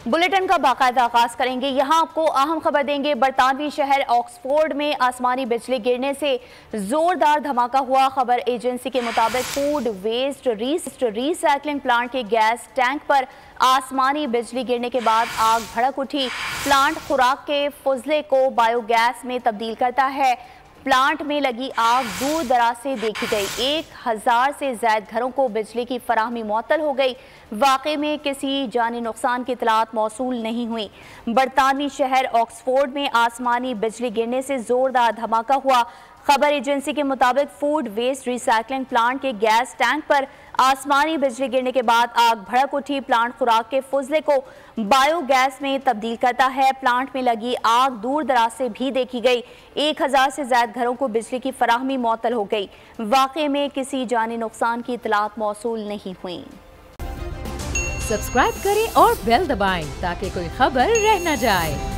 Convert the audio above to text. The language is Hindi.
बुलेटिन का बाकायदा आगाज करेंगे। यहाँ आपको अहम खबर देंगे। बरतानवी शहर ऑक्सफोर्ड में आसमानी बिजली गिरने से जोरदार धमाका हुआ। खबर एजेंसी के मुताबिक फूड वेस्ट रिसाइकलिंग प्लांट के गैस टैंक पर आसमानी बिजली गिरने के बाद आग भड़क उठी। प्लांट खुराक के फुजले को बायोगैस में तब्दील करता है। प्लांट में लगी आग दूर दराज से देखी गई। 1000 से ज्यादा घरों को बिजली की फराहमी मुअत्तल हो गई। वाक़े में किसी जानी नुकसान की इतलात मौसूल नहीं हुई। बरतानवी शहर ऑक्सफोर्ड में आसमानी बिजली गिरने से जोरदार धमाका हुआ। खबर एजेंसी के मुताबिक फूड वेस्ट रिसाइकलिंग प्लांट के गैस टैंक पर आसमानी बिजली गिरने के बाद आग भड़क उठी। प्लांट खुराक के फुजले को बायोगैस में तब्दील करता है। प्लांट में लगी आग दूर दराज से भी देखी गई। 1000 से ज्यादा घरों को बिजली की फराहमी मुअत्तल हो गई। वाक़े में किसी जानी नुकसान की इतलात मौसूल नहीं हुई। सब्सक्राइब करें और बेल दबाएं ताकि कोई खबर रह न जाए।